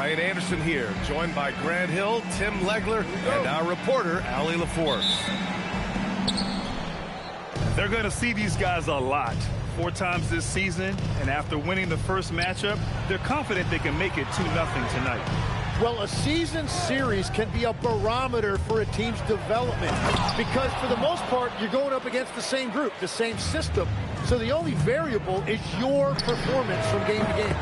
Brian Anderson here, joined by Grant Hill, Tim Legler, and our reporter, Allie LaForce. They're going to see these guys a lot. 4 times this season, and after winning the first matchup, they're confident they can make it 2-0 tonight. Well, a season series can be a barometer for a team's development because, for the most part, you're going up against the same group, the same system. So the only variable is your performance from game to game.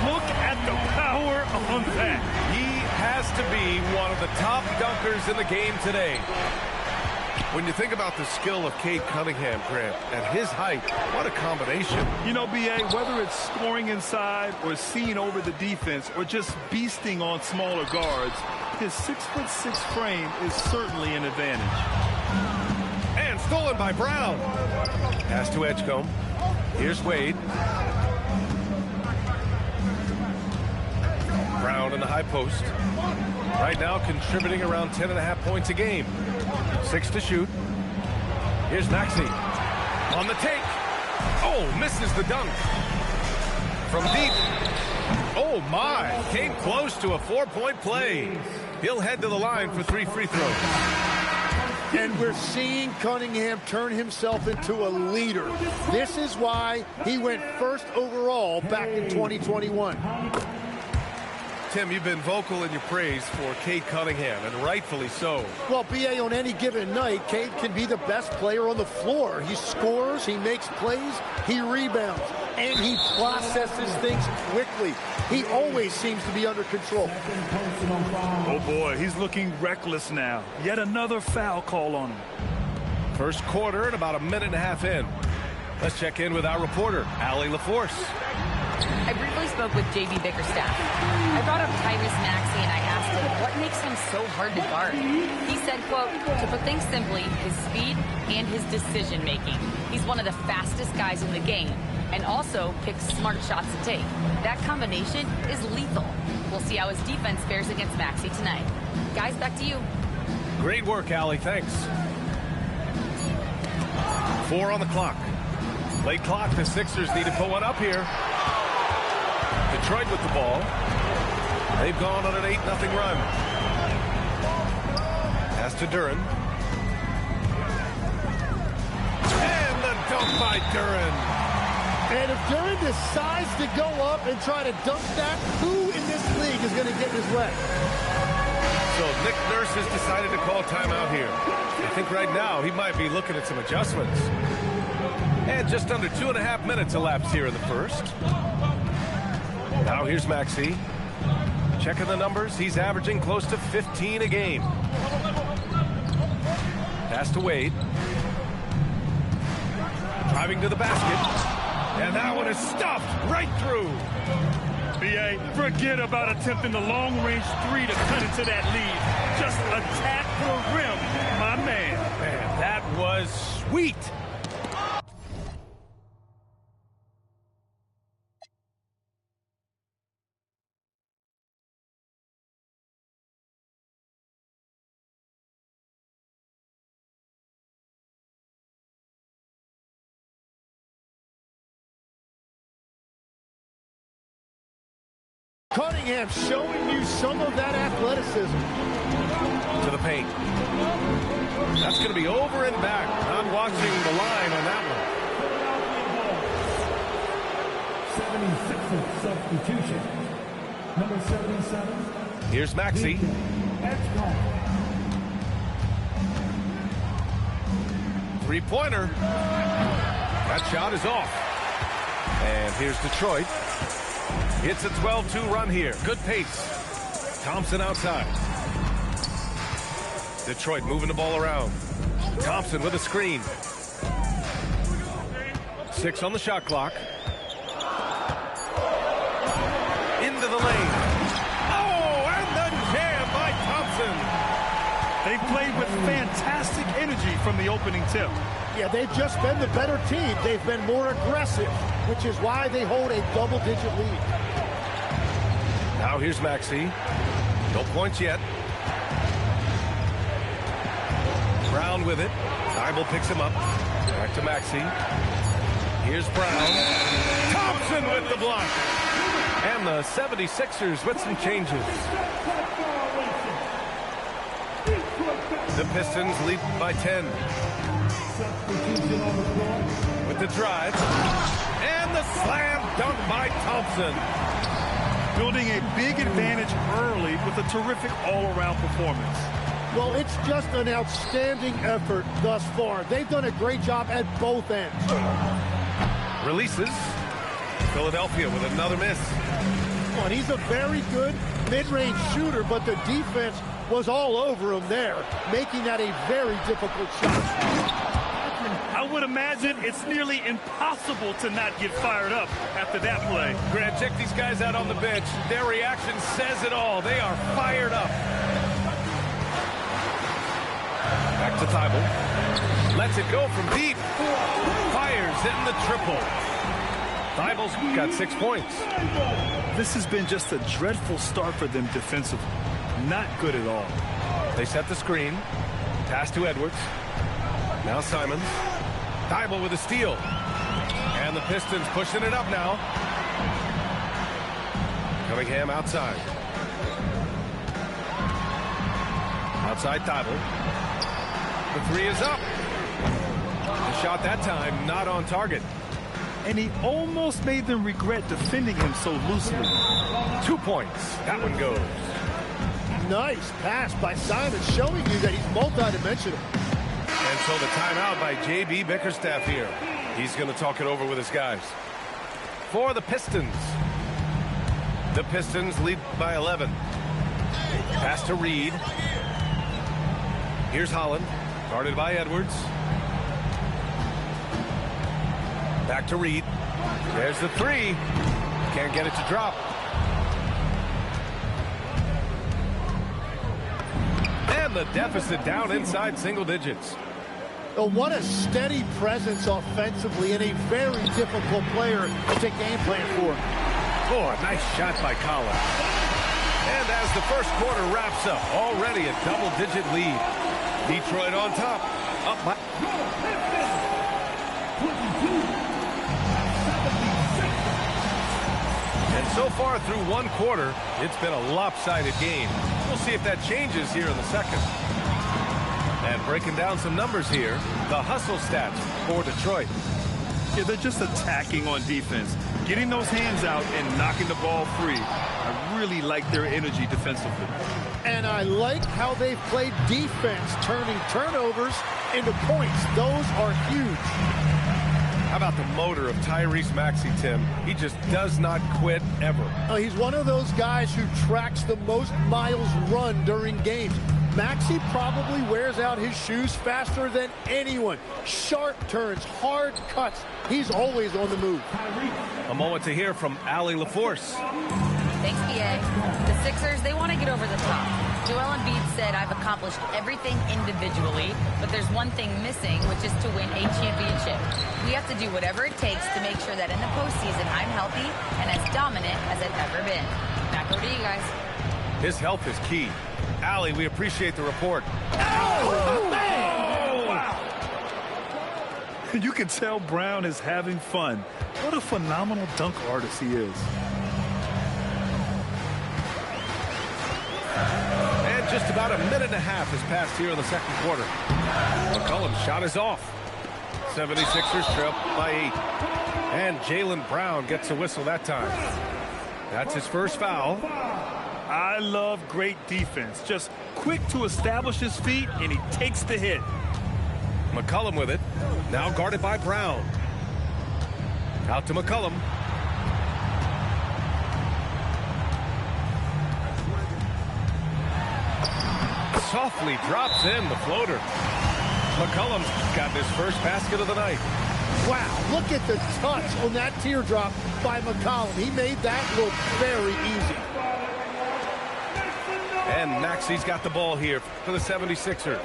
Look at the power on that. He has to be one of the top dunkers in the game today. When you think about the skill of Cade Cunningham, Grant, at his height, what a combination. You know, B.A., whether it's scoring inside or seeing over the defense or just beasting on smaller guards, his 6'6" frame is certainly an advantage. And stolen by Brown. Pass to Edgecombe. Here's Wade. Brown in the high post. Right now contributing around 10.5 points a game. 6 to shoot. Here's Maxey. On the take. Oh, misses the dunk. From deep. Oh, my. Came close to a 4-point play. He'll head to the line for 3 free throws. And we're seeing Cunningham turn himself into a leader. This is why he went first overall back in 2021. Tim, you've been vocal in your praise for Cade Cunningham, and rightfully so. Well, B.A., on any given night, Cade can be the best player on the floor. He scores, he makes plays, he rebounds, and he processes things quickly. He always seems to be under control. Oh, boy, he's looking reckless now. Yet another foul call on him. First quarter and about a minute and a half in. Let's check in with our reporter, Allie LaForce. I briefly spoke with J.B. Bickerstaff. I brought up Tyrese Maxey and I asked him what makes him so hard to guard. He said, quote, to put things simply, his speed and his decision-making. He's one of the fastest guys in the game and also picks smart shots to take. That combination is lethal. We'll see how his defense fares against Maxey tonight. Guys, back to you. Great work, Allie. Thanks. 4 on the clock. Late clock. The Sixers need to put one up here. Detroit with the ball. They've gone on an 8-0 run. Pass to Duren. And the dunk by Duren. And if Duren decides to go up and try to dunk that, who in this league is going to get in his way? So Nick Nurse has decided to call timeout here. I think right now he might be looking at some adjustments. And just under 2.5 minutes elapsed here in the first. Now here's Maxey. Checking the numbers. He's averaging close to 15 a game. Pass to Wade. Driving to the basket. And that one is stuffed right through. B.A., forget about attempting the long-range 3 to cut into that lead. Just attack the rim, my man. Man, that was sweet. Cunningham showing you some of that athleticism. To the paint. That's going to be over and back. Not watching the line on that one. 76ers substitution. Number 77. Here's Maxey. Three-pointer. That shot is off. And here's Detroit. It's a 12-2 run here. Good pace. Thompson outside. Detroit moving the ball around. Thompson with a screen. 6 on the shot clock. Into the lane. Oh, and the jam by Thompson. They played with fantastic energy from the opening tip. Yeah, they've just been the better team. They've been more aggressive, which is why they hold a double-digit lead. Now here's Maxey. No points yet. Brown with it. Thybulle picks him up. Back to Maxey. Here's Brown. Thompson with the block. And the 76ers with some changes. The Pistons lead by 10. With the drive. And the slam dunk by Thompson. Building a big advantage early with a terrific all-around performance. Well, it's just an outstanding effort thus far. They've done a great job at both ends. Releases. Philadelphia with another miss. Well, he's a very good mid-range shooter, but the defense was all over him there, making that a very difficult shot. I would imagine it's nearly impossible to not get fired up after that play. Grant, check these guys out on the bench. Their reaction says it all. They are fired up. Back to Thibault. Lets it go from deep. Fires in the triple. Thibault's got 6 points. This has been just a dreadful start for them defensively. Not good at all. They set the screen. Pass to Edwards. Now Simons. Thibault with a steal. And the Pistons pushing it up now. Cunningham outside. Outside Thibault. The three is up. The shot that time not on target. And he almost made them regret defending him so loosely. 2 points. That one goes. Nice pass by Simon, showing you that he's multidimensional. And so the timeout by J.B. Bickerstaff here. He's going to talk it over with his guys. For the Pistons. The Pistons lead by 11. Pass to Reed. Here's Holland. Guarded by Edwards. Back to Reed. There's the three. Can't get it to drop. And the deficit down inside single digits. Oh, what a steady presence offensively and a very difficult player to game plan for. Oh, a nice shot by Collins. And as the first quarter wraps up, already a double-digit lead. Detroit on top. Up by... And so far through one quarter, it's been a lopsided game. We'll see if that changes here in the second. And breaking down some numbers here, the hustle stats for Detroit. Yeah, they're just attacking on defense, getting those hands out and knocking the ball free. I really like their energy defensively. And I like how they've played defense, turning turnovers into points. Those are huge. How about the motor of Tyrese Maxey, Tim? He just does not quit ever. He's one of those guys who tracks the most miles run during games. Maxey probably wears out his shoes faster than anyone. Sharp turns, hard cuts. He's always on the move. A moment to hear from Allie LaForce. Thanks, BA. The Sixers, they want to get over the top. Joel Embiid said, I've accomplished everything individually, but there's one thing missing, which is to win a championship. We have to do whatever it takes to make sure that in the postseason I'm healthy and as dominant as I've ever been. Back over to you guys. His health is key. Allie, we appreciate the report. Oh, man! Wow. You can tell Brown is having fun. What a phenomenal dunk artist he is. And just about a minute and a half has passed here in the second quarter. McCollum's shot is off. 76ers trail by 8. And Jaylen Brown gets a whistle that time. That's his first foul. I love great defense. Just quick to establish his feet, and he takes the hit. McCollum with it. Now guarded by Brown. Out to McCollum. Softly drops in the floater. McCollum's got his first basket of the night. Wow, look at the touch on that teardrop by McCollum. He made that look very easy. And Maxey's got the ball here for the 76ers.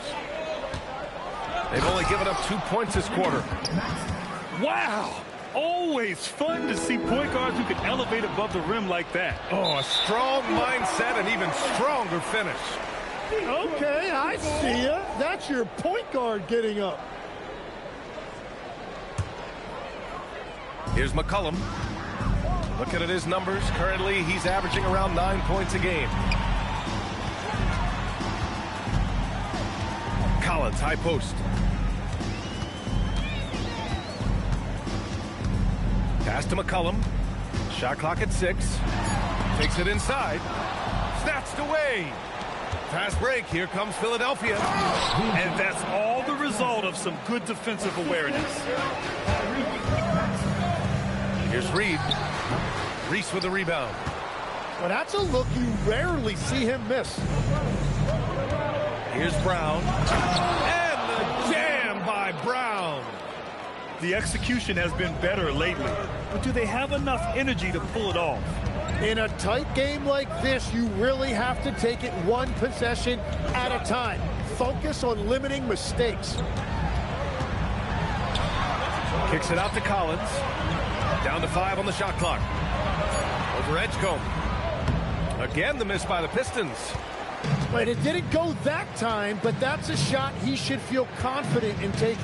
They've only given up 2 points this quarter. Wow! Always fun to see point guards who can elevate above the rim like that. Oh, a strong mindset and even stronger finish. Okay, I see ya. That's your point guard getting up. Here's McCollum. Looking at his numbers, currently he's averaging around 9 points a game. Collins, high post. Pass to McCollum. Shot clock at 6. Takes it inside. Snatched away. Fast break. Here comes Philadelphia. And that's all the result of some good defensive awareness. Here's Reed. Reese with the rebound. Well, that's a look you rarely see him miss. Here's Brown. And the jam by Brown. The execution has been better lately, but do they have enough energy to pull it off? In a tight game like this, you really have to take it one possession at a time. Focus on limiting mistakes. Kicks it out to Collins. Down to 5 on the shot clock. Over Edgecombe. Again, the miss by the Pistons. But it didn't go that time, but that's a shot he should feel confident in taking.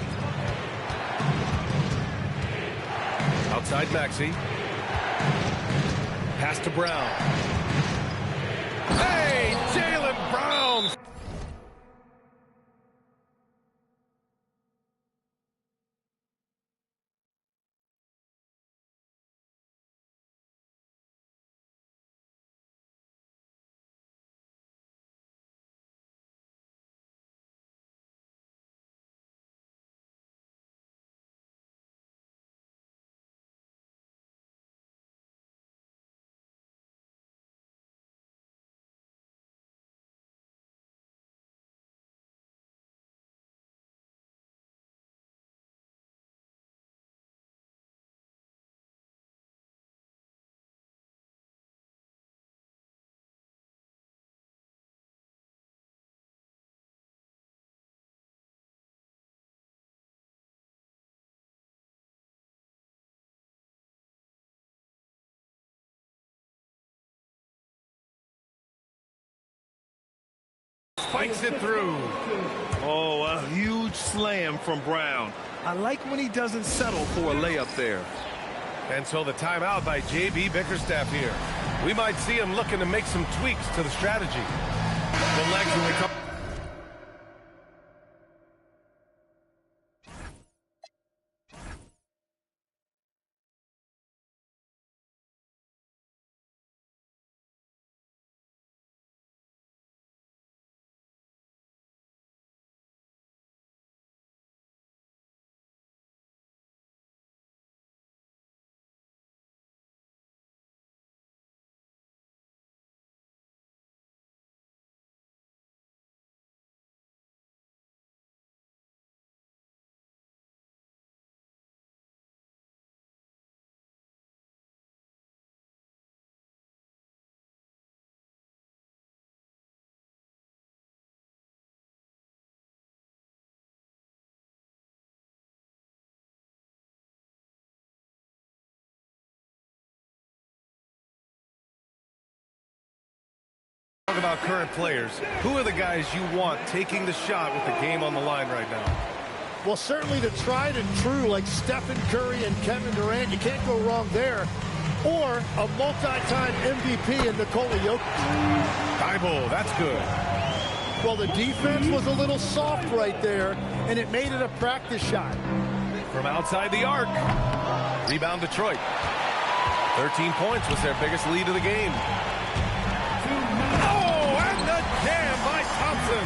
Outside Maxey. Pass to Brown. Hey, Jaylen Brown! Spikes it through. Oh, a huge slam from Brown. I like when he doesn't settle for a layup there. And so the timeout by J.B. Bickerstaff here. We might see him looking to make some tweaks to the strategy. The legs will come. Talk about current players. Who are the guys you want taking the shot with the game on the line right now? Well, certainly the tried and true like Stephen Curry and Kevin Durant. You can't go wrong there. Or a multi-time MVP in Nikola Jokic. Thibault, that's good. Well, the defense was a little soft right there, and it made it a practice shot. From outside the arc. Rebound Detroit. 13 points was their biggest lead of the game. Oh, and the jam by Thompson.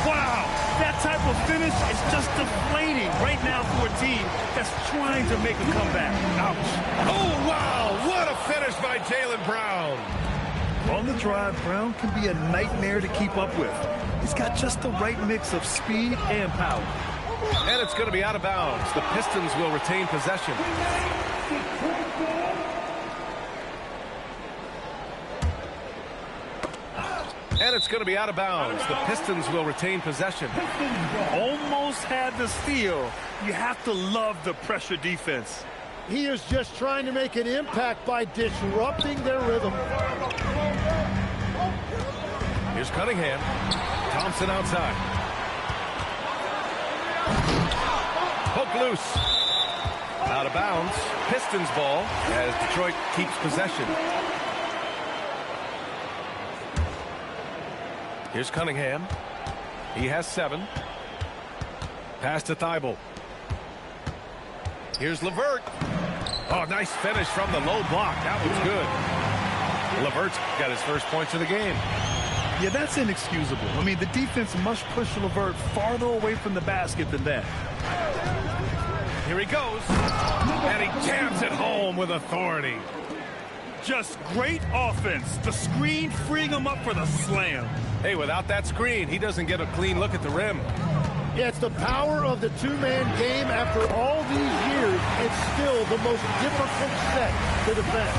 Wow, that type of finish is just deflating right now for a team that's trying to make a comeback. Ouch. Oh, wow, what a finish by Jaylen Brown. On the drive, Brown can be a nightmare to keep up with. He's got just the right mix of speed and power. And it's going to be out of bounds. The Pistons will retain possession. And it's going to be out of bounds. The Pistons will retain possession. Almost had the steal. You have to love the pressure defense. He is just trying to make an impact by disrupting their rhythm. Here's Cunningham. Thompson outside. Poke loose. Out of bounds. Pistons ball as Detroit keeps possession. Here's Cunningham. He has 7. Pass to Thibault. Here's LeVert. Oh, nice finish from the low block. That was good. LeVert's got his first points of the game. Yeah, that's inexcusable. I mean, the defense must push LeVert farther away from the basket than that. Here he goes. And he jams it home with authority. Just great offense. The screen freeing him up for the slam. Hey, without that screen, he doesn't get a clean look at the rim. Yeah, it's the power of the two-man game. After all these years, it's still the most difficult set to defend.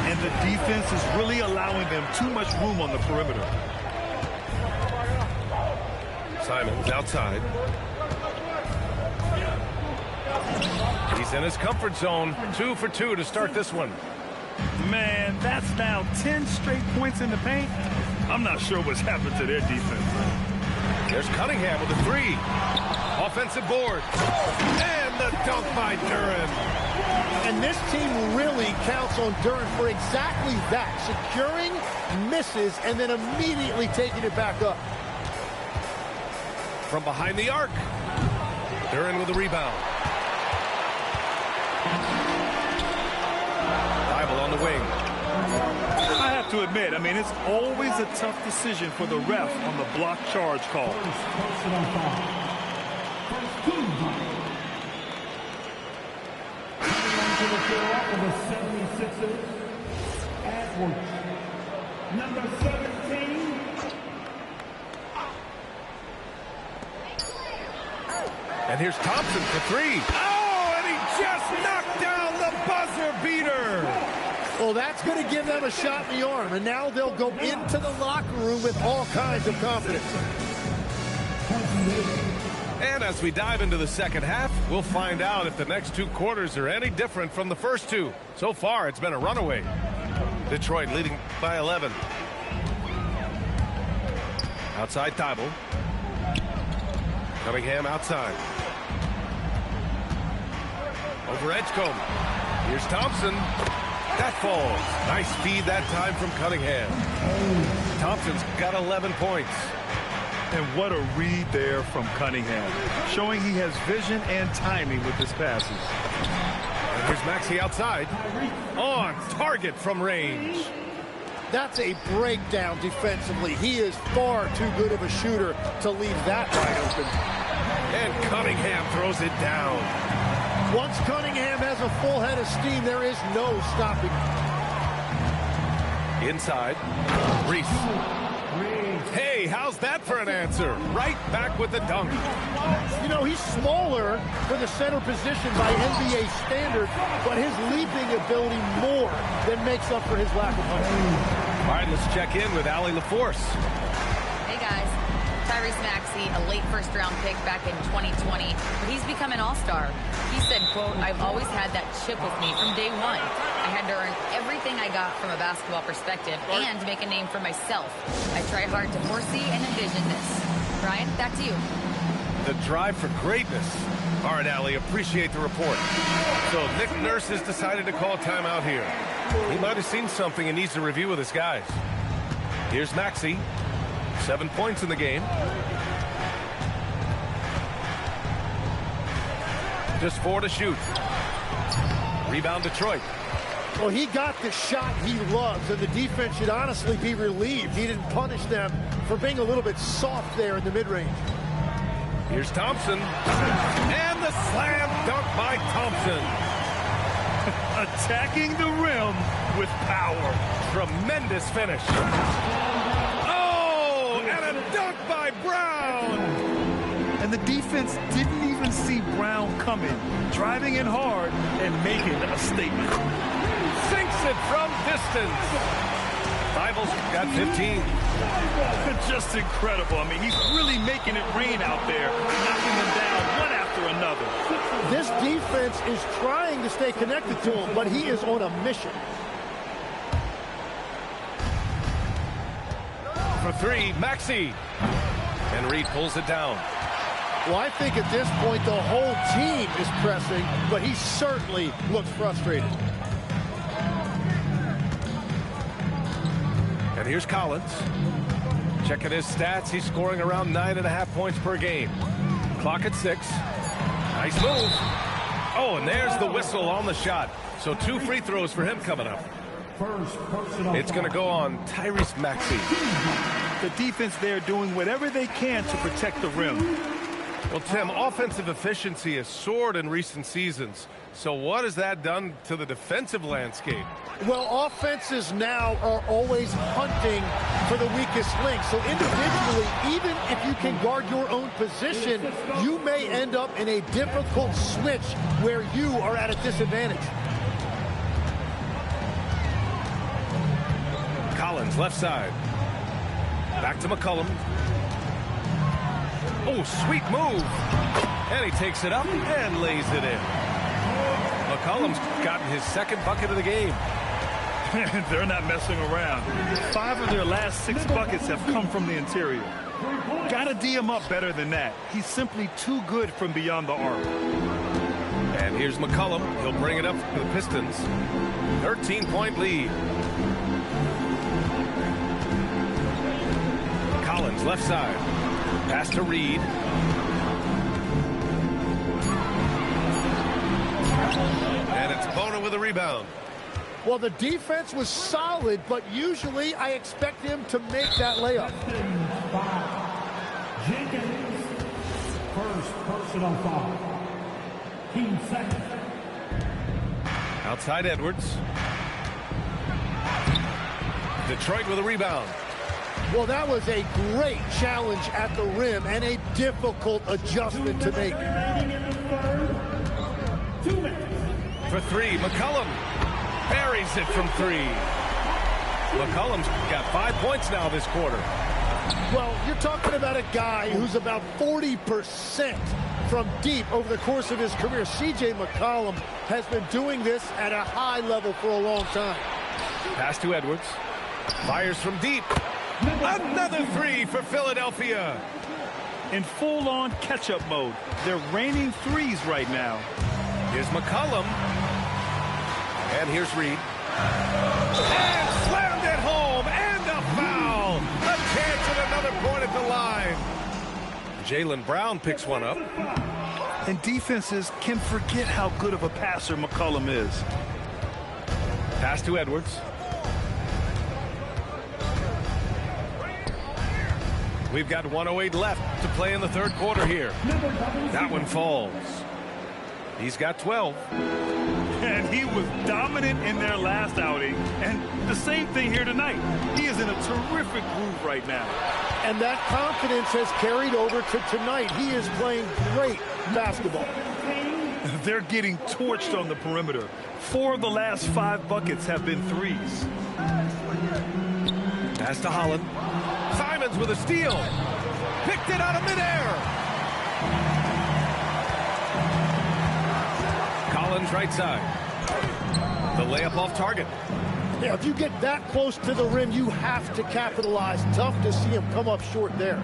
And the defense is really allowing them too much room on the perimeter. Simons outside. He's in his comfort zone. 2 for 2 to start this one. Man, that's now 10 straight points in the paint. I'm not sure what's happened to their defense. There's Cunningham with a 3. Offensive board. And the dunk by Duren. And this team really counts on Duren for exactly that. Securing, misses, and then immediately taking it back up. From behind the arc. Duren with a rebound. Thibault on the wing. I have to admit, I mean, it's always a tough decision for the ref on the block charge call. Number 17. And here's Thompson for 3. Oh, and he just knocked down the buzzer beater. Well, that's going to give them a shot in the arm, and now they'll go into the locker room with all kinds of confidence. And as we dive into the second half, we'll find out if the next 2 quarters are any different from the first 2. So far, it's been a runaway. Detroit leading by 11. Outside Thibault. Cunningham outside. Over Edgecombe. Here's Thompson. That falls. Nice feed that time from Cunningham. Thompson's got 11 points. And what a read there from Cunningham, showing he has vision and timing with his passes. And here's Maxey outside. On target from range. That's a breakdown defensively. He is far too good of a shooter to leave that wide open. And Cunningham throws it down. Once Cunningham has a full head of steam, there is no stopping. Inside. Reese. Hey, how's that for an answer? Right back with the dunk. You know, he's smaller for the center position by NBA standard, but his leaping ability more than makes up for his lack of height. All right, let's check in with Allie LaForce. Hey, guys. Tyrese Maxey, a late first-round pick back in 2020, but he's become an all-star. He said, quote, "I've always had that chip with me from day one. I had to earn everything I got from a basketball perspective and make a name for myself. I try hard to foresee and envision this." Brian, back to you. The drive for greatness. All right, Allie, appreciate the report. So Nick Nurse has decided to call timeout here. He might have seen something and needs to review with his guys. Here's Maxey. 7 points in the game. Just 4 to shoot. Rebound Detroit. Well, he got the shot he loves, and the defense should honestly be relieved. He didn't punish them for being a little bit soft there in the mid-range. Here's Thompson. And the slam dunk by Thompson. Attacking the rim with power. Tremendous finish. Oh, and a dunk by Brown. And the defense didn't even see Brown coming, driving in hard and making a statement. Sinks it from distance. Thibault's got 15. Just incredible. I mean, he's really making it rain out there, knocking them down one after another. This defense is trying to stay connected to him, but he is on a mission. For 3, Maxey. And Reed pulls it down. Well, I think at this point the whole team is pressing, but he certainly looks frustrated. And here's Collins. Checking his stats, he's scoring around 9.5 points per game. Clock at 6. Nice move. Oh, and there's the whistle on the shot. So 2 free throws for him coming up. It's going to go on Tyrese Maxey. The defense there doing whatever they can to protect the rim. Well, Tim, offensive efficiency has soared in recent seasons. So what has that done to the defensive landscape? Well, offenses now are always hunting for the weakest link. So individually, even if you can guard your own position, you may end up in a difficult switch where you are at a disadvantage. Collins, left side. Back to McCollum. Oh, sweet move. And he takes it up and lays it in. McCollum's gotten his second bucket of the game. They're not messing around. 5 of their last 6 buckets have come from the interior. Gotta D him up better than that. He's simply too good from beyond the arc. And here's McCollum. He'll bring it up to the Pistons. 13-point lead. Collins, left side. Pass to Reed. And it's Bona with a rebound. Well, the defense was solid, but usually I expect him to make that layup. Jenkins, first personal foul. Team second. Outside Edwards. Detroit with a rebound. Well, that was a great challenge at the rim and a difficult adjustment to make. For 3, McCollum buries it from 3. McCollum's got 5 points now this quarter. Well, you're talking about a guy who's about 40% from deep over the course of his career. C.J. McCollum has been doing this at a high level for a long time. Pass to Edwards. Fires from deep. Another 3 for Philadelphia. In full-on catch-up mode. They're raining threes right now. Here's McCollum. And here's Reed. And slammed it home. And a foul. A chance at another point at the line. Jaylen Brown picks one up. And defenses can forget how good of a passer McCollum is. Pass to Edwards. We've got 1:08 left to play in the third quarter here. That one falls. He's got 12. And he was dominant in their last outing. And the same thing here tonight. He is in a terrific groove right now. And that confidence has carried over to tonight. He is playing great basketball. They're getting torched on the perimeter. 4 of the last 5 buckets have been threes. Pass to Holland. Simons with a steal. Picked it out of midair. Collins right side. The layup off target. Yeah, if you get that close to the rim, you have to capitalize. Tough to see him come up short there.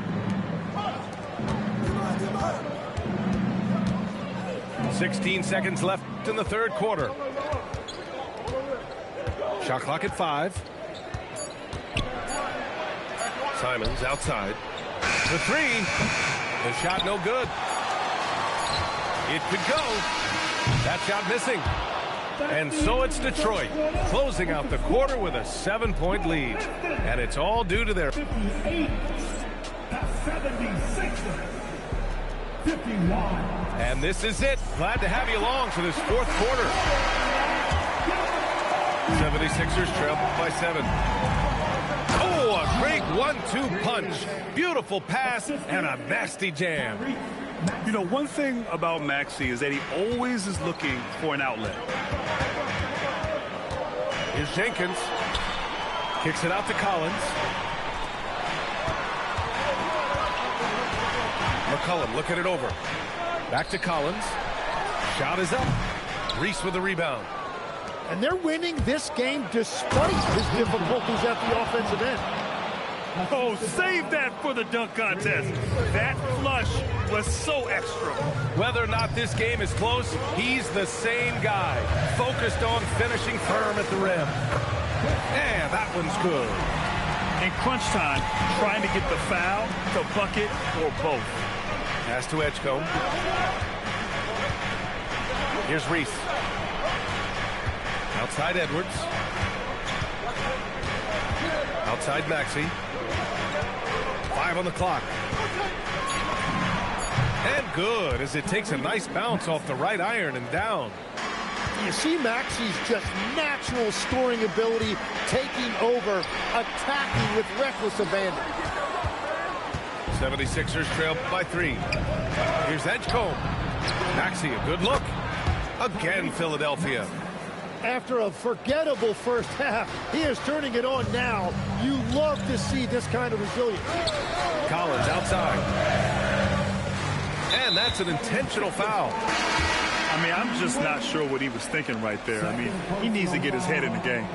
16 seconds left in the third quarter. Shot clock at 5. Simons outside. The 3. The shot no good. It could go. That shot missing. And so it's Detroit closing out the quarter with a 7-point lead. And it's all due to their 58, 76, 51. And this is it. Glad to have you along for this fourth quarter. 76ers trail by 7. Oh, a great 1-2 punch. Beautiful pass and a nasty jam. You know, one thing about Maxey is that he always is looking for an outlet. Here's Jenkins. Kicks it out to Collins. McCollum looking it over. Back to Collins. Shot is up. Reese with the rebound. And they're winning this game despite his difficulties at the offensive end. Oh, save that for the dunk contest. That flush was so extra. Whether or not this game is close, he's the same guy, focused on finishing firm at the rim. And that one's good. In crunch time, trying to get the foul, the bucket, or both. Pass to Edgecombe. Here's Reese. Outside Edwards. Outside Maxey. 5 on the clock. And good, as it takes a nice bounce off the right iron and down. You see Maxey's just natural scoring ability taking over, attacking with reckless abandon. 76ers trail by 3. Here's Edgecombe. Maxey, a good look. Again, Philadelphia. After a forgettable first half, he is turning it on now. You love to see this kind of resilience. Collins outside. And that's an intentional foul. I mean, I'm just not sure what he was thinking right there. I mean, he needs to get his head in the game.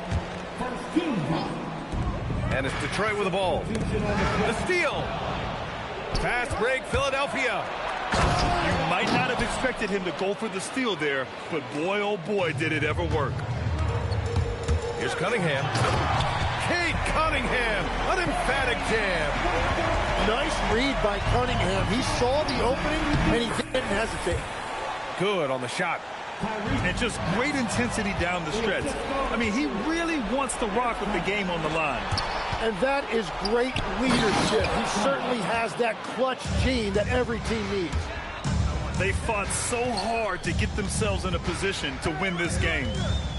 And it's Detroit with the ball. The steal. Fast break, Philadelphia. You might not have expected him to go for the steal there, but boy, oh boy, did it ever work. Here's Cunningham. Kate Cunningham, an emphatic jam. Nice read by Cunningham. He saw the opening, and he didn't hesitate. Good on the shot. And just great intensity down the stretch. I mean, he really wants to rock with the game on the line. And that is great leadership. He certainly has that clutch gene that every team needs. They fought so hard to get themselves in a position to win this game.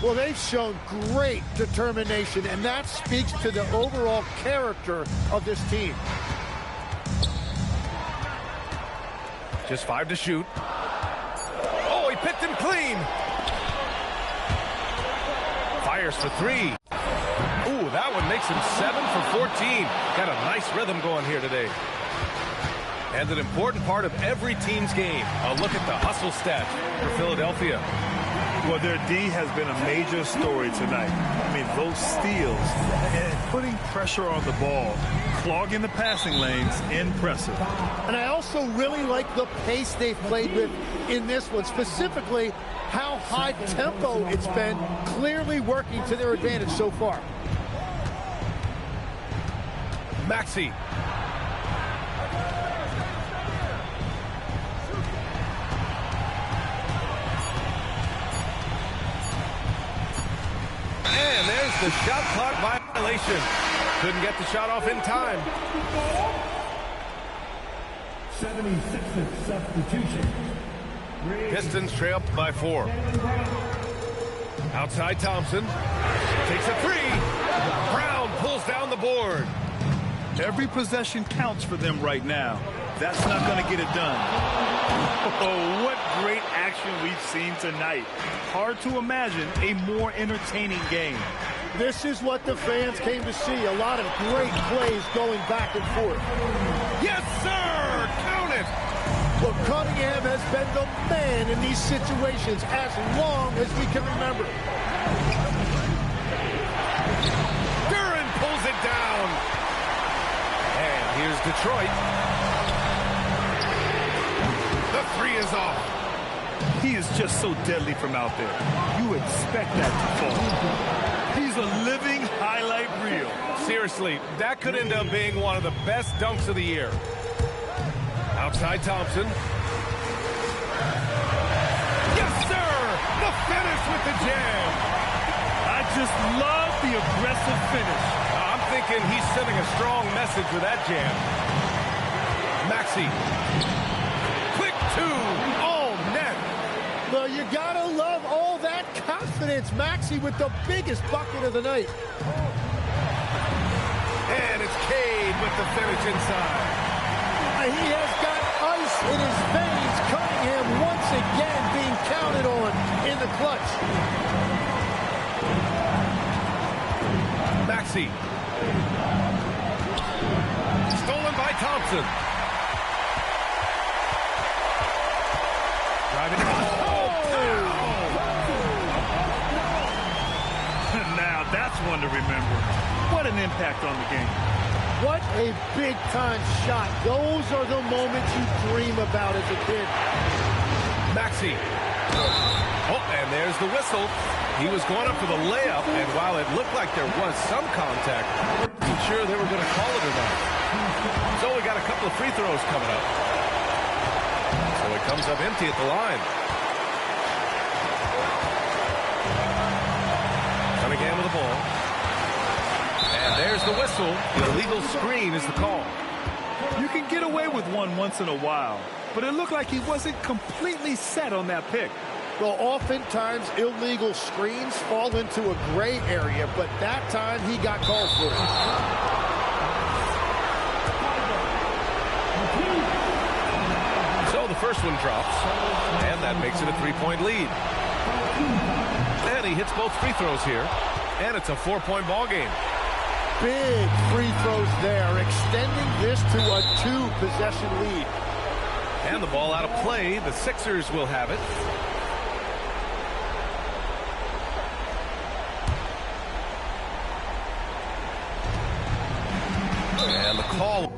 Well, they've shown great determination, and that speaks to the overall character of this team. Just 5 to shoot. Oh, he picked him clean. Fires for 3. Ooh, that one makes him 7 for 14. Got a nice rhythm going here today. And an important part of every team's game. A look at the hustle stat for Philadelphia. Well, their D has been a major story tonight. I mean, those steals and putting pressure on the ball, clogging the passing lanes, impressive. And I also really like the pace they've played with in this one, specifically how high tempo it's been, clearly working to their advantage so far. Maxey. And there's the shot clock violation. Couldn't get the shot off in time. 76ers substitution. Pistons trail by 4. Outside Thompson. Takes a 3. Brown pulls down the board. Every possession counts for them right now. That's not going to get it done. Oh, what great action we've seen tonight. Hard to imagine a more entertaining game. This is what the fans came to see. A lot of great plays going back and forth. Yes, sir! Count it! Well, Cunningham has been the man in these situations as long as we can remember. Duran pulls it down. And here's Detroit. The 3 is off. He is just so deadly from out there. You expect that to fall. He's a living highlight reel. Seriously, that could end up being one of the best dunks of the year. Outside Thompson. Yes, sir! The finish with the jam. I just love the aggressive finish. I'm thinking he's sending a strong message with that jam. Maxey. Quick 2. All net. Well, you gotta love all that confidence. Maxey with the biggest bucket of the night. And it's Cade with the finish inside. He has got ice in his veins. Cunningham once again being counted on in the clutch. Maxey. Stolen by Thompson. Driving the ball. Now that's one to remember. What an impact on the game. What a big-time shot. Those are the moments you dream about as a kid. Maxey. Oh, and there's the whistle. He was going up for the layup, and while it looked like there was some contact, I wasn't sure they were going to call it or not. So we got a couple of free throws coming up. So it comes up empty at the line. Cunningham with the ball. And there's the whistle. The illegal screen is the call. You can get away with one once in a while, but it looked like he wasn't completely set on that pick. Well, oftentimes illegal screens fall into a gray area, but that time he got called for it. So the first one drops, and that makes it a three-point lead. And he hits both free throws here, and it's a 4-point ball game. Big free throws there, extending this to a 2-possession lead. And the ball out of play. The Sixers will have it. And the call.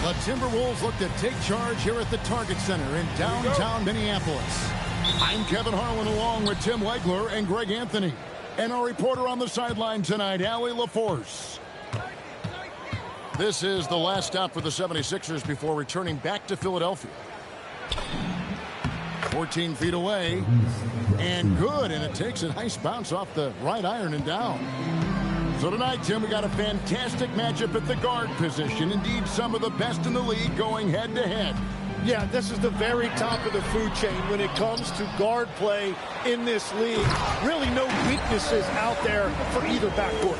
The Timberwolves look to take charge here at the Target Center in downtown Minneapolis. I'm Kevin Harlan along with Tim Legler and Greg Anthony. And our reporter on the sideline tonight, Allie LaForce. This is the last stop for the 76ers before returning back to Philadelphia. 14 feet away. And good, and it takes a nice bounce off the right iron and down. So tonight, Tim, we got a fantastic matchup at the guard position. Indeed, some of the best in the league going head-to-head. Yeah, this is the very top of the food chain when it comes to guard play in this league. Really no weaknesses out there for either backcourt.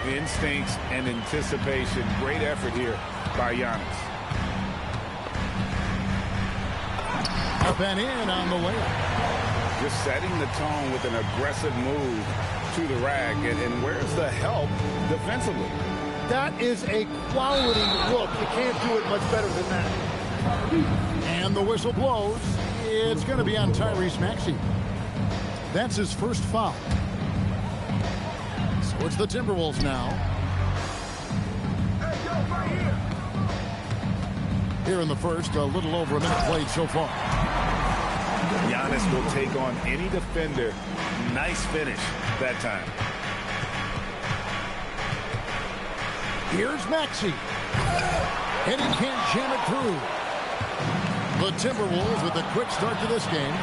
Instincts and anticipation. Great effort here by Giannis. Up and in on the layup. Just setting the tone with an aggressive move to the rack. And where's the help defensively? That is a quality look. You can't do it much better than that. And the whistle blows. It's going to be on Tyrese Maxey. That's his first foul. So it's the Timberwolves now. Here in the first, a little over a minute played so far. Giannis will take on any defender. Nice finish that time. Here's Maxey. And he can't jam it through. The Timberwolves with a quick start to this game.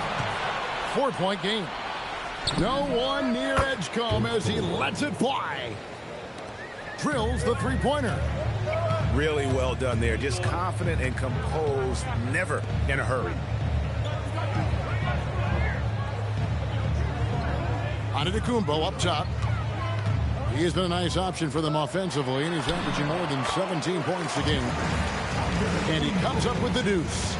4-point game. No one near edge come as he lets it fly. Drills the three-pointer. Really well done there. Just confident and composed. Never in a hurry. Antetokounmpo up top. He has been a nice option for them offensively, and he's averaging more than 17 points a game. And he comes up with the deuce.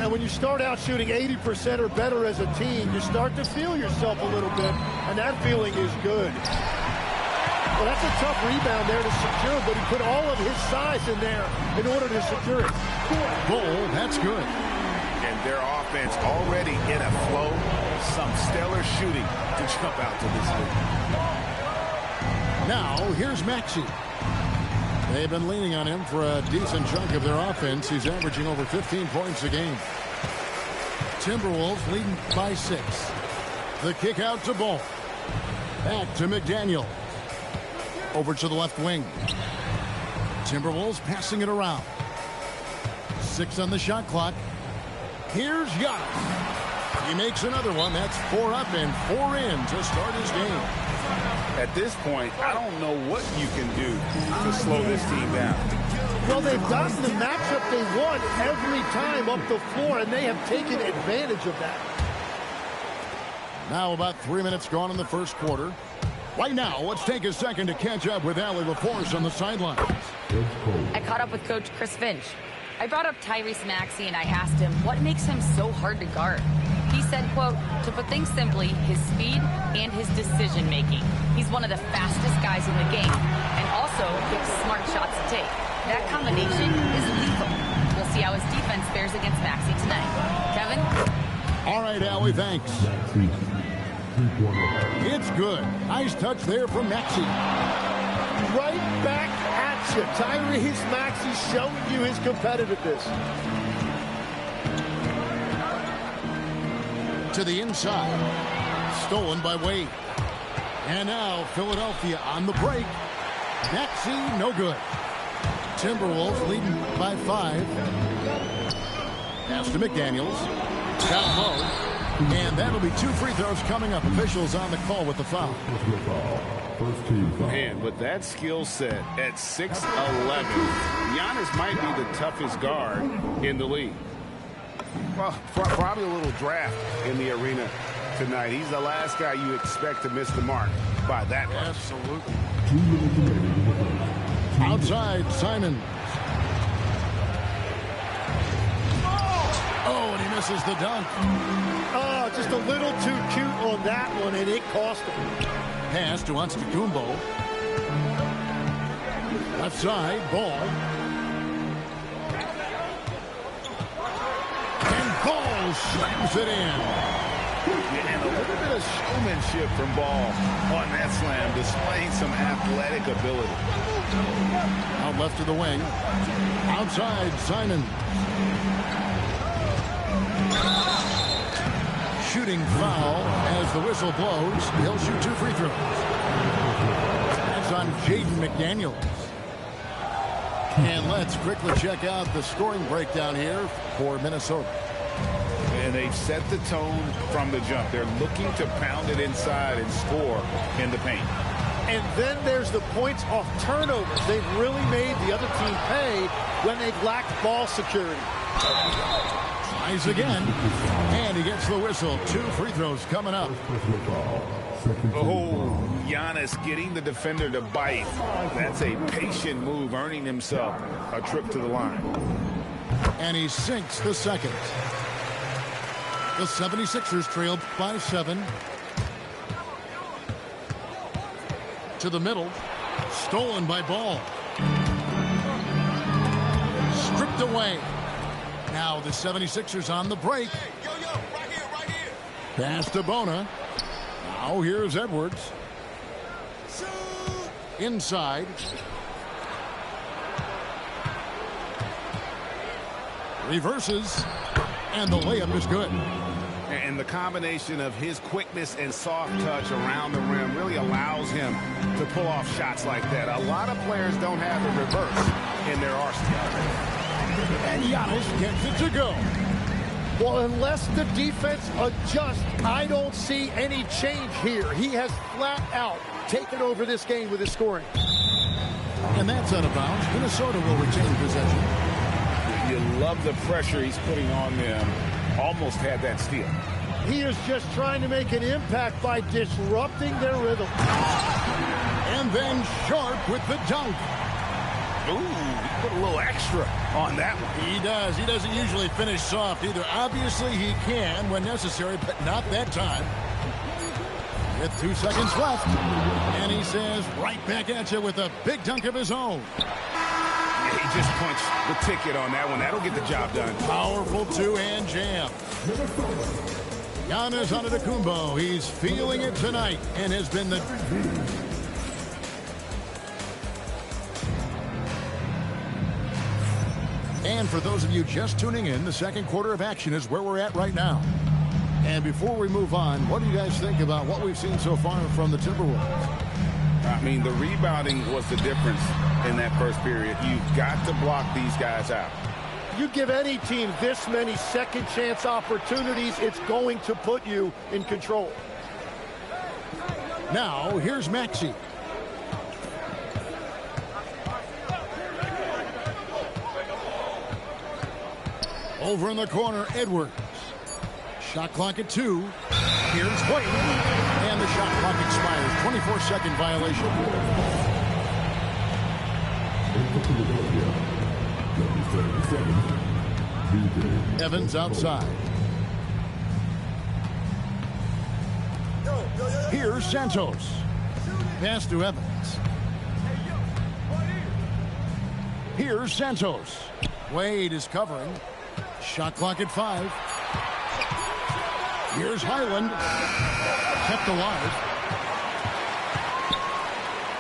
And when you start out shooting 80% or better as a team, you start to feel yourself a little bit, and that feeling is good. Well, that's a tough rebound there to secure, but he put all of his size in there in order to secure it. Goal, that's good. And their offense already in a flow. Some stellar shooting to jump out to this lead. Now, here's Maxey. They've been leaning on him for a decent chunk of their offense. He's averaging over 15 points a game. Timberwolves leading by 6. The kick out to Ball. Back to McDaniel. Over to the left wing. Timberwolves passing it around. 6 on the shot clock. Here's Giannis. He makes another one. That's 4 up and 4 in to start his game. At this point, I don't know what you can do to slow this team down. Well, they've gotten the matchup they want every time up the floor, and they have taken advantage of that. Now about 3 minutes gone in the first quarter. Right now, let's take a second to catch up with Allie LaForce on the sidelines. I caught up with Coach Chris Finch. I brought up Tyrese Maxey, and I asked him what makes him so hard to guard. He said, quote, to put things simply, his speed and his decision-making. He's one of the fastest guys in the game, and also picks smart shots to take. That combination is lethal. We'll see how his defense fares against Maxey tonight. Kevin? All right, Allie, thanks. It's good. Nice touch there from Maxey. Right back at you. Tyrese Maxey showing you his competitiveness. To the inside. Stolen by Wade. And now Philadelphia on the break. Maxey, no good. Timberwolves leading by 5. Pass to McDaniels. Down low. And that'll be 2 free throws coming up. Officials on the call with the foul. Man, with that skill set at 6'11", Giannis might be the toughest guard in the league. Well, probably a little draft in the arena tonight. He's the last guy you expect to miss the mark by that much. Absolutely. Outside, Simon. Oh, and he misses the dunk. Oh, just a little too cute on that one, and it cost him. Pass to Antetokounmpo. Left side, Ball. And Ball slams it in. Yeah, and a little bit of showmanship from Ball on that slam, displaying some athletic ability. Out left to the wing. Outside, Simon. shooting foul as the whistle blows. He'll shoot 2 free throws. That's on Jaden McDaniels. And let's quickly check out the scoring breakdown here for Minnesota. And they've set the tone from the jump. They're looking to pound it inside and score in the paint. And then there's the points off turnovers. They've really made the other team pay when they've lacked ball security. Tries again, and he gets the whistle. 2 free throws coming up. Oh, Giannis getting the defender to bite. That's a patient move, earning himself a trip to the line. And he sinks the second. The 76ers trailed by 7. To the middle. Stolen by Ball. Stripped away. Now the 76ers on the break. Right here. Pass to Bona. Now here's Edwards. Inside. Reverses. And the layup is good. And the combination of his quickness and soft touch around the rim really allows him to pull off shots like that. A lot of players don't have the reverse in their arsenal. And Giannis gets it to go. Well, unless the defense adjusts, I don't see any change here. He has flat out taken over this game with his scoring. And that's out of bounds. Minnesota will retain possession. You love the pressure he's putting on them. Almost had that steal. He is just trying to make an impact by disrupting their rhythm. And then Sharp with the dunk. Ooh, he put a little extra on that one. He does. He doesn't usually finish soft either. Obviously, he can when necessary, but not that time. With 2 seconds left. And he says, right back at you with a big dunk of his own. He just punched the ticket on that one. That'll get the job done. Powerful 2-hand jam. Giannis Antetokounmpo. He's feeling it tonight and has been the... And for those of you just tuning in, the second quarter of action is where we're at right now. And before we move on, what do you guys think about what we've seen so far from the Timberwolves? I mean, the rebounding was the difference in that first period. You've got to block these guys out. You give any team this many second chance opportunities, it's going to put you in control. Now, here's Maxey. Over in the corner, Edwards. Shot clock at 2. Here's White. And the shot clock expires. 24-second violation. Evans outside. Here's Santos. Pass to Evans. Here's Santos. Wade is covering. Shot clock at 5. Here's Highland. Kept alive.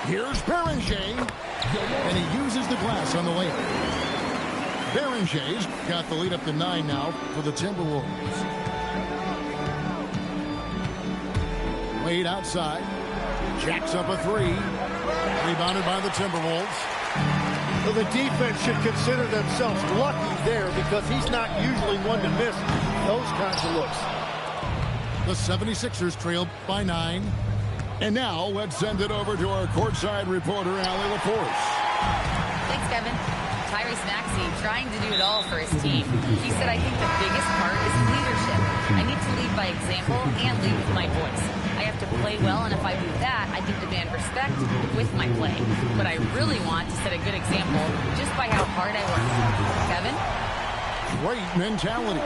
Here's Beringer. And he uses the glass on the layup. Berenger's got the lead up to 9 now for the Timberwolves. Wade outside. Jacks up a 3. Rebounded by the Timberwolves. Well, the defense should consider themselves lucky there because he's not usually one to miss those kinds of looks. The 76ers trailed by 9. And now let's send it over to our courtside reporter, Allie LaForce. Thanks, Kevin. Tyrese Maxey trying to do it all for his team. He said, I think the biggest part is leadership. I need to lead by example and lead with my voice. I have to play well, and if I do that, I can demand respect with my play. But I really want to set a good example just by how hard I work. Kevin? Great mentality.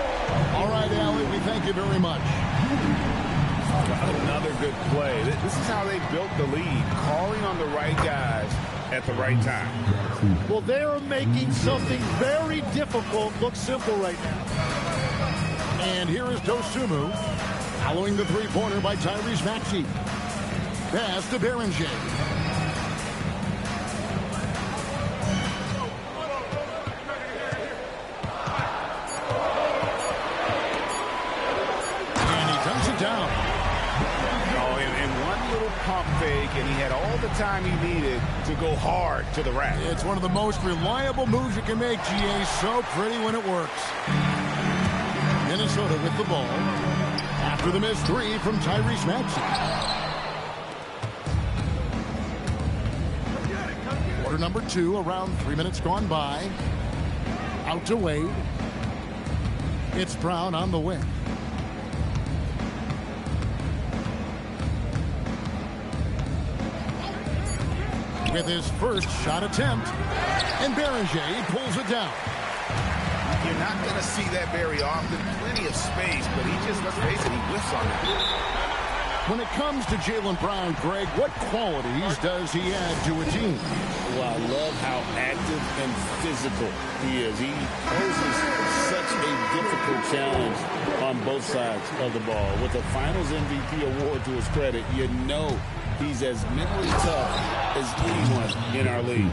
All right, Allie, we thank you very much. Another good play. This is how they built the lead, calling on the right guys at the right time. Well, they are making something very difficult look simple right now. And here is Dosunmu, following the three-pointer by Tyrese Maxey. Pass to Beringer. it down. Oh, and one little pump fake, and he had all the time he needed to go hard to the rack. It's one of the most reliable moves you can make, GA. So pretty when it works. Minnesota with the ball after the missed three from Tyrese Maxey. Quarter number 2, around 3 minutes gone by. Out to Wade. It's Brown on the wing. With his first shot attempt, and Beringer pulls it down. You're not going to see that very often. Plenty of space, but he just, let's face it, he whiffs on it. When it comes to Jaylen Brown, Greg, what qualities does he add to a team? Well, I love how active and physical he is. He poses such a difficult challenge on both sides of the ball. With the Finals MVP award to his credit, you know he's as mentally tough as anyone in our league.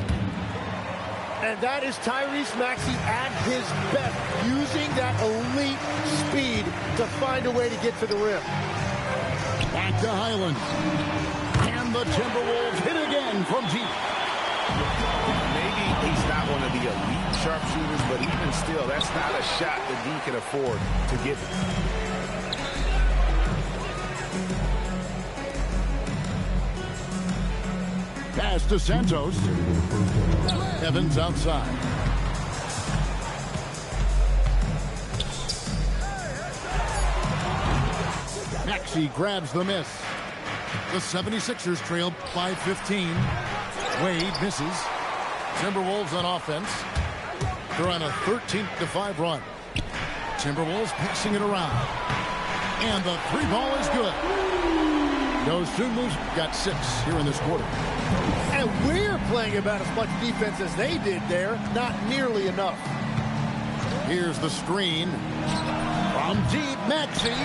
And that is Tyrese Maxey at his best, using that elite speed to find a way to get to the rim. Back to Highland. And the Timberwolves hit again from deep. Maybe he's not one of the elite sharpshooters, but even still, that's not a shot that he can afford to give. Pass to Santos. Evans outside. Maxey grabs the miss. The 76ers trail by 15. Wade misses. Timberwolves on offense. They're on a 13-5 run. Timberwolves passing it around. And the 3 ball is good. Those two moves got 6 here in this quarter. And we're playing about as much defense as they did there. Not nearly enough. Here's the screen. From deep, Maxey.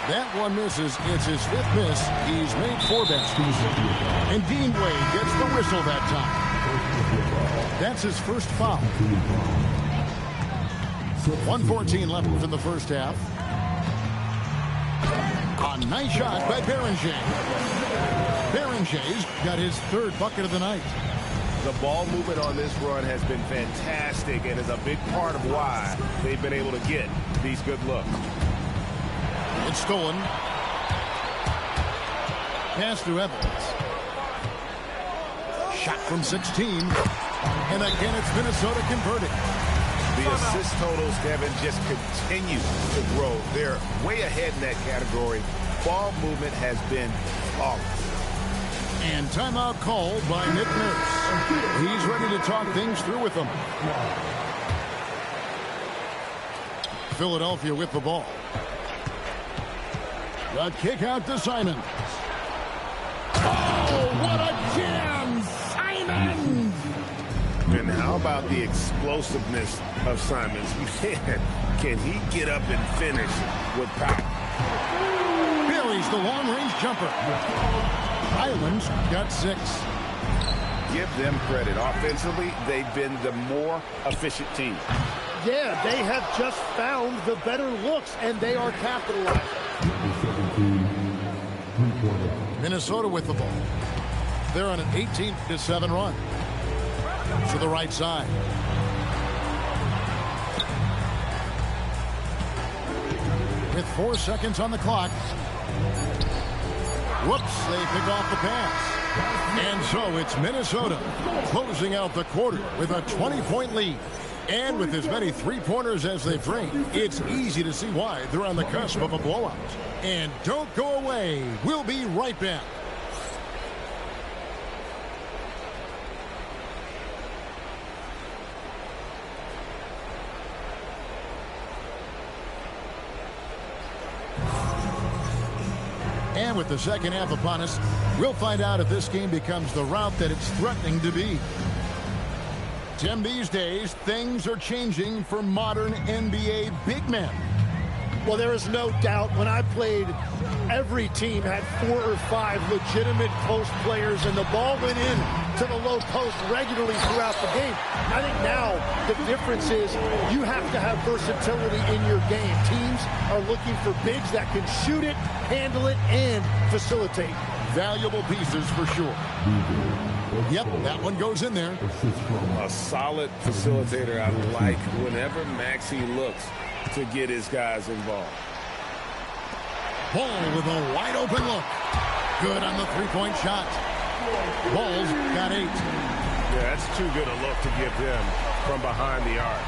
That one misses. It's his 5th miss. He's made 4 baskets. And Dean Wade gets the whistle that time. That's his first foul. 1:14 left in the first half. A nice shot by Beringer. Beringer's got his 3rd bucket of the night. The ball movement on this run has been fantastic and is a big part of why they've been able to get these good looks. It's stolen. Pass to Evans. Shot from 16. And again, it's Minnesota converting. The assist totals, Kevin, just continue to grow. They're way ahead in that category. Ball movement has been flawless. And timeout called by Nick Nurse. He's ready to talk things through with them. Philadelphia with the ball. The kick out to Simon. Oh, what a jam! Simon! And how about the explosiveness of Simons? Can he get up and finish with power? Buries the long-range jumper. Highland's got 6. Give them credit. Offensively, they've been the more efficient team. Yeah, they have just found the better looks, and they are capitalizing. Minnesota with the ball. They're on an 18-7 run. To the right side. With 4 seconds on the clock. Whoops, they pick off the pass. And so it's Minnesota closing out the quarter with a 20-point lead. And with as many 3-pointers as they've drained, it's easy to see why they're on the cusp of a blowout. And don't go away. We'll be right back. And with the second half upon us, we'll find out if this game becomes the route that it's threatening to be. Tim, these days, things are changing for modern NBA big men. Well, there is no doubt when I played, every team had 4 or 5 legitimate post players, and the ball went in to the low post regularly throughout the game. I think now the difference is you have to have versatility in your game. Teams are looking for bigs that can shoot it, handle it, and facilitate. Valuable pieces for sure. Yep, that one goes in there. A solid facilitator. I like whenever Maxey looks to get his guys involved. Ball with a wide open look. Good on the three-point shot. Ball's got 8. Yeah, that's too good a look to give him from behind the arc.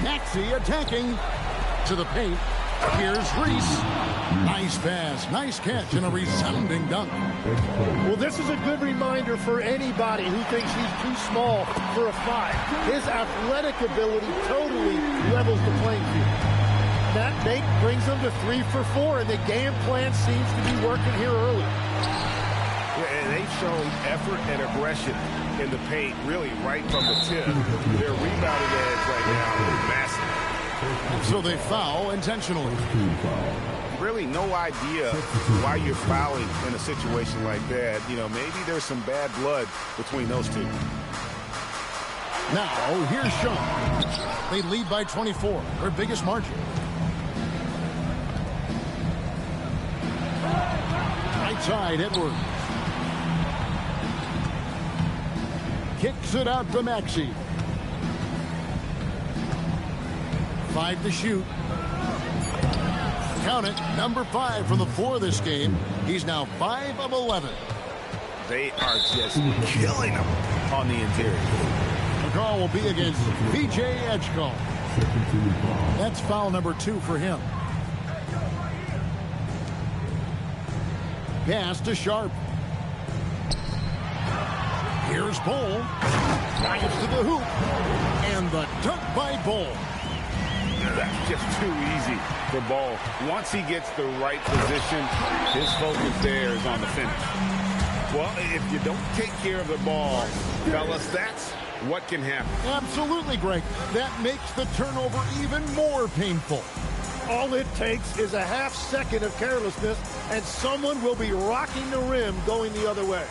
Maxey attacking to the paint. Here's Reese. Nice pass, nice catch, and a resounding dunk. Well, this is a good reminder for anybody who thinks he's too small for a 5. His athletic ability totally levels the playing field. That make brings them to 3 for 4, and the game plan seems to be working here early. Yeah, and they've shown effort and aggression in the paint, really right from the tip. Their rebounding edge right now is massive. So they foul intentionally. Really no idea why you're fouling in a situation like that. You know, maybe there's some bad blood between those two. Now, here's Sean. They lead by 24, their biggest margin. Right side, Edwards. Kicks it out to Maxey. 5 to shoot. Count it, number 5 from the floor this game. He's now 5 of 11. They are just killing them on the interior. The call will be against PJ Edgecombe. That's foul number 2 for him. Pass to Sharp. Here's Bull. Drives to the hoop. And the dunk by Bull. That's just too easy for Ball. Once he gets the right position, his focus there is on the finish. Well, if you don't take care of the ball, fellas, that's what can happen. Absolutely, Greg. That makes the turnover even more painful. All it takes is a half second of carelessness, and someone will be rocking the rim going the other way.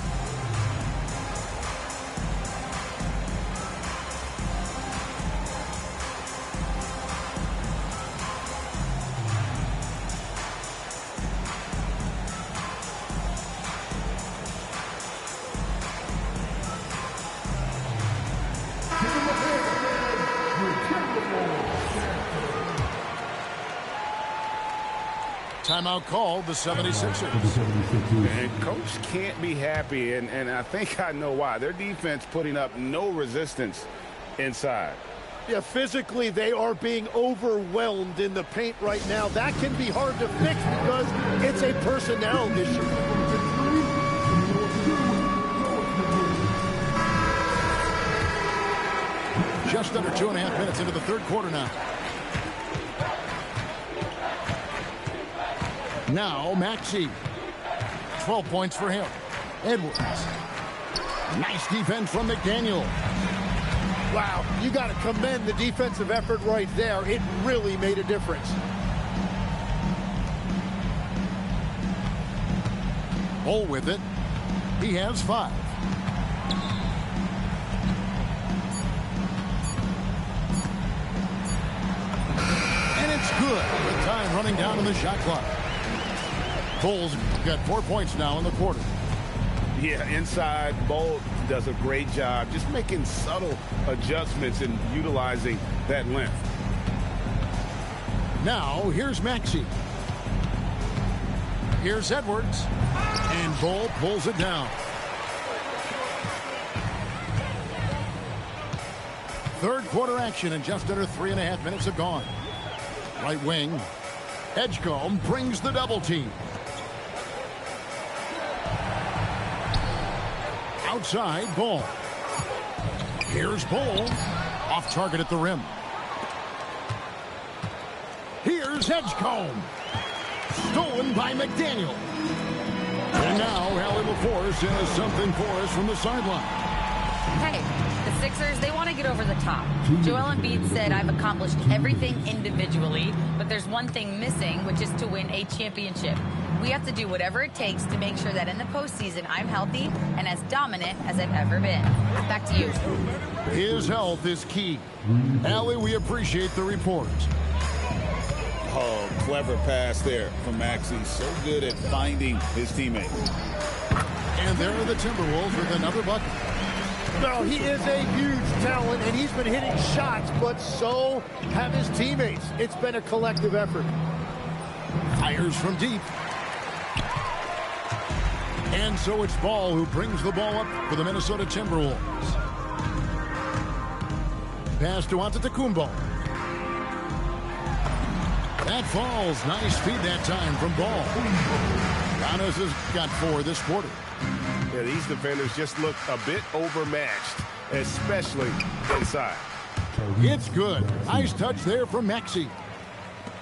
Timeout called the 76ers. And Coach can't be happy, and I think I know why. Their defense putting up no resistance inside. Yeah, physically they are being overwhelmed in the paint right now. That can be hard to fix because it's a personnel issue. Just under 2.5 minutes into the third quarter now. Now, Maxey. 12 points for him. Edwards. Nice defense from McDaniel. Wow, you got to commend the defensive effort right there. It really made a difference. Bull with it. He has 5. And it's good. With time running down on the shot clock. Bull's got 4 points now in the quarter. Yeah, inside, Bull does a great job just making subtle adjustments and utilizing that length. Now, here's Maxey. Here's Edwards. And Bull pulls it down. Third quarter action, and just under 3.5 minutes have gone. Right wing. Edgecombe brings the double team. Outside, Bull. Here's Bull. Off target at the rim. Here's Edgecombe. Stolen by McDaniel. And now, Allie LaForce has something for us from the sideline. Hey, the Sixers, they want to get over the top. Joel Embiid said, I've accomplished everything individually, but there's one thing missing, which is to win a championship. We have to do whatever it takes to make sure that in the postseason I'm healthy and as dominant as I've ever been. Back to you. His health is key. Allie, we appreciate the report. Oh, clever pass there from Maxey. So good at finding his teammates. And there are the Timberwolves with another bucket. No, he is a huge talent, and he's been hitting shots, but so have his teammates. It's been a collective effort. Fires from deep. And so it's Ball who brings the ball up for the Minnesota Timberwolves. Pass to Antetokounmpo. That falls. Nice feed that time from Ball. Giannis has got 4 this quarter. Yeah, these defenders just look a bit overmatched, especially inside. It's good. Nice touch there from Maxey.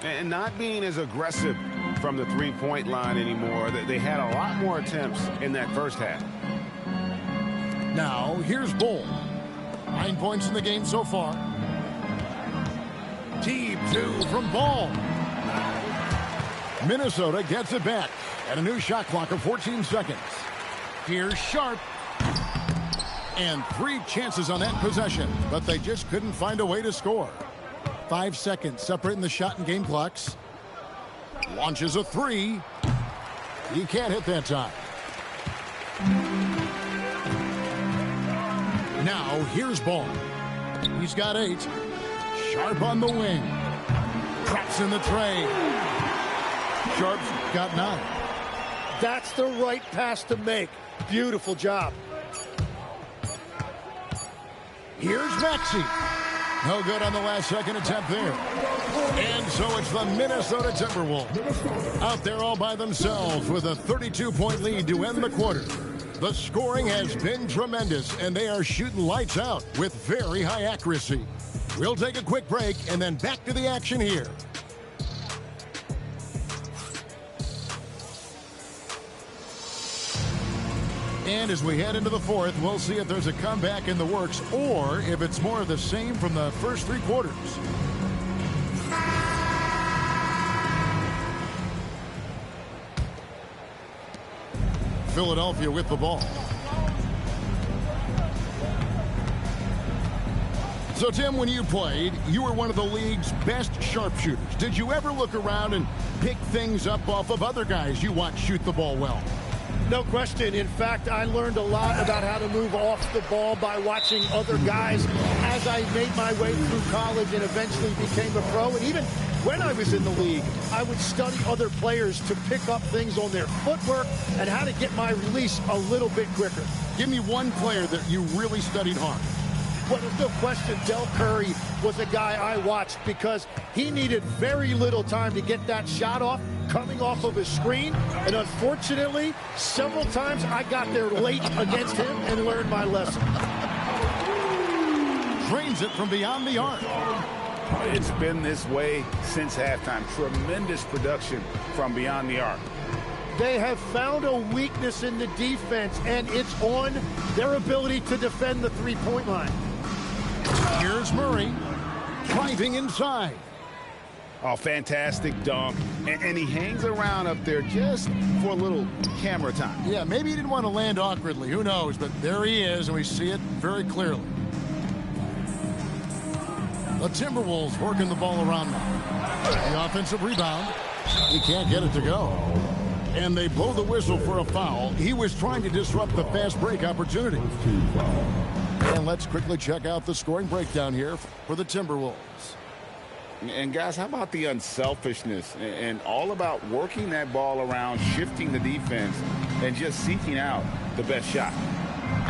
And not being as aggressive from the three-point line anymore. They had a lot more attempts in that first half. Now, here's Ball. 9 points in the game so far. Deep 2 from Ball. Minnesota gets it back at a new shot clock of 14 seconds. Here's Sharp. And 3 chances on that possession, but they just couldn't find a way to score. 5 seconds separating the shot and game clocks. Launches a 3. He can't hit that time. Now here's Ball. He's got 8. Sharp on the wing. Traps in the tray. Sharp's got 9. That's the right pass to make. Beautiful job. Here's Maxey. No good on the last second attempt there. And so it's the Minnesota Timberwolves out there all by themselves with a 32-point lead to end the quarter. The scoring has been tremendous, and they are shooting lights out with very high accuracy. We'll take a quick break and then back to the action here. And as we head into the fourth, we'll see if there's a comeback in the works or if it's more of the same from the first 3 quarters. Philadelphia with the ball. So, Tim, when you played, you were one of the league's best sharpshooters. Did you ever look around and pick things up off of other guys you watch shoot the ball well? No question. In fact, I learned a lot about how to move off the ball by watching other guys as I made my way through college and eventually became a pro. And even when I was in the league, I would study other players to pick up things on their footwork and how to get my release a little bit quicker. Give me one player that you really studied hard. Well, there's no question Del Curry was a guy I watched because he needed very little time to get that shot off coming off of his screen. And unfortunately, several times I got there late against him and learned my lesson. Drains it from beyond the arc. It's been this way since halftime. Tremendous production from beyond the arc. They have found a weakness in the defense, and it's on their ability to defend the three-point line. Here's Murray driving inside. Oh, fantastic dunk. And he hangs around up there just for a little camera time. Yeah, maybe he didn't want to land awkwardly. Who knows? But there he is, and we see it very clearly. The Timberwolves working the ball around now. The offensive rebound. He can't get it to go. And they blow the whistle for a foul. He was trying to disrupt the fast break opportunity. And let's quickly check out the scoring breakdown here for the Timberwolves. And guys, how about the unselfishness and all about working that ball around, shifting the defense, and just seeking out the best shot.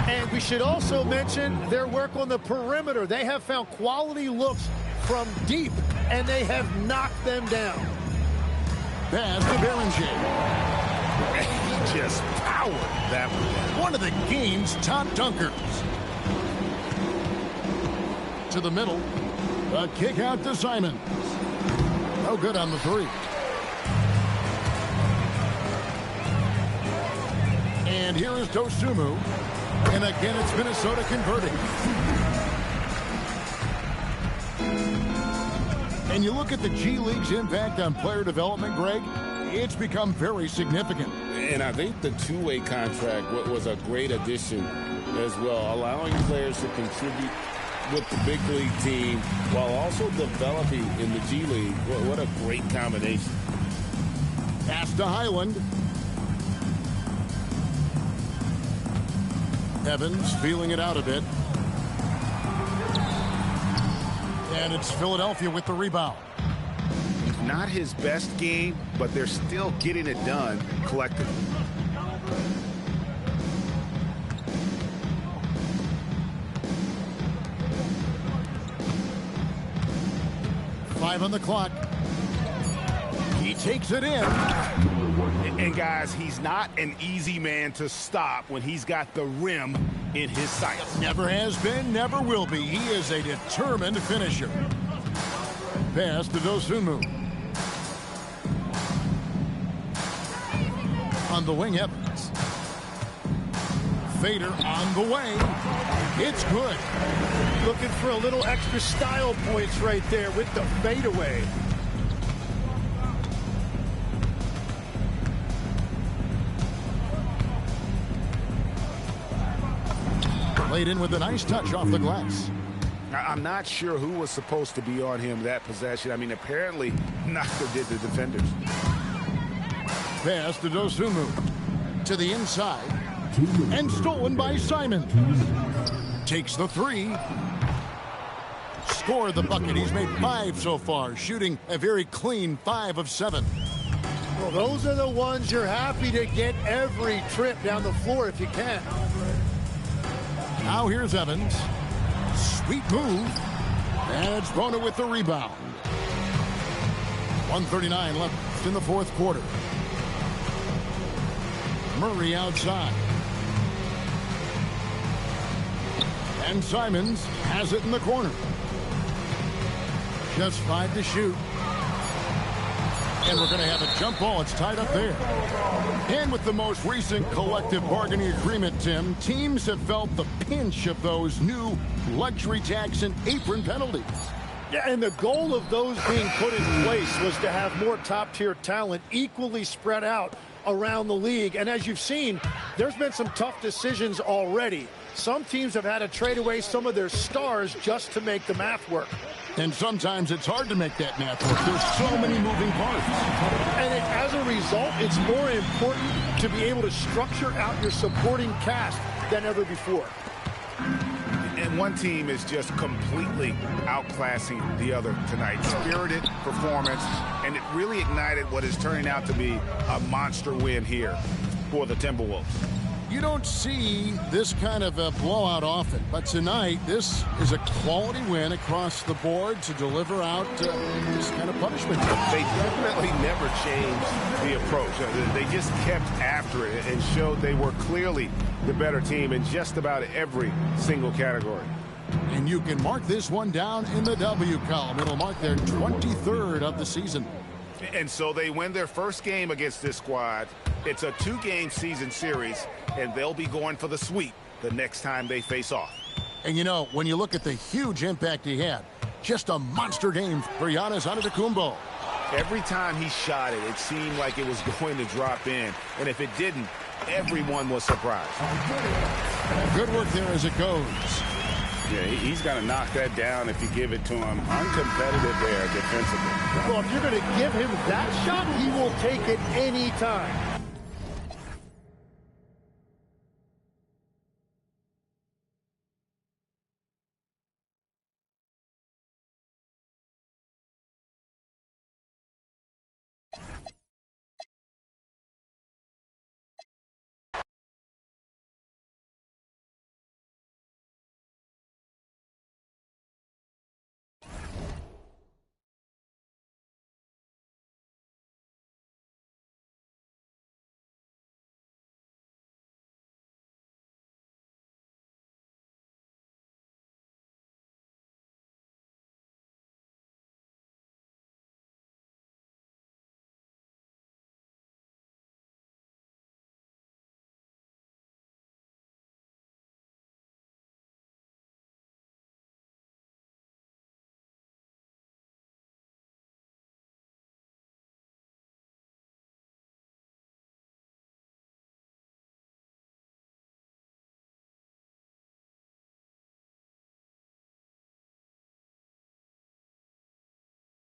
And we should also mention their work on the perimeter. They have found quality looks from deep, and they have knocked them down. Pass to Berenger. He just powered that one. One of the game's top dunkers. To the middle. A kick out to Simons. No good on the 3. And here is Dosunmu. And again, it's Minnesota converting. And you look at the G League's impact on player development, Greg, it's become very significant. And I think the two-way contract was a great addition as well, allowing players to contribute with the big league team while also developing in the G League. What a great combination. Pass to Highland. Evans feeling it out a bit. And it's Philadelphia with the rebound. Not his best game, but they're still getting it done collectively. Five on the clock. He takes it in. And guys, he's not an easy man to stop when he's got the rim in his sights. Never has been, never will be. He is a determined finisher. Pass to Dosunmu. On the wing, Evans. Fader on the way. It's good. Looking for a little extra style points right there with the fadeaway. Laid in with a nice touch off the glass. I'm not sure who was supposed to be on him that possession. I mean, apparently, neither did the defenders. Pass to Dosunmu. To the inside. And stolen by Simon. Takes the three. Scored the bucket. He's made 5 so far, shooting a very clean 5 of 7. Well, those are the ones you're happy to get every trip down the floor if you can. Now here's Evans. Sweet move. And it's Bona with the rebound. 1:39 left in the fourth quarter. Murray outside. And Simons has it in the corner. Just 5 to shoot. And we're going to have a jump ball. It's tied up there. And with the most recent collective bargaining agreement, Tim, teams have felt the pinch of those new luxury tax and apron penalties. Yeah, and the goal of those being put in place was to have more top-tier talent equally spread out around the league. And as you've seen, there's been some tough decisions already. Some teams have had to trade away some of their stars just to make the math work. And sometimes it's hard to make that math work. There's so many moving parts. And as a result, it's more important to be able to structure out your supporting cast than ever before. And one team is just completely outclassing the other tonight. Spirited performance, and it really ignited what is turning out to be a monster win here for the Timberwolves. You don't see this kind of a blowout often, but tonight this is a quality win across the board to deliver out this kind of punishment. They definitely never changed the approach. They just kept after it and showed they were clearly the better team in just about every single category. And you can mark this one down in the W column. It'll mark their 23rd of the season. And so they win their first game against this squad. It's a 2-game season series, and they'll be going for the sweep the next time they face off. And you know, when you look at the huge impact he had, just a monster game for Giannis Antetokounmpo. Every time he shot it, it seemed like it was going to drop in. And if it didn't, everyone was surprised. Good work there as it goes. Yeah, he's got to knock that down if you give it to him. Uncompetitive there defensively. Well, if you're going to give him that shot, he will take it any time.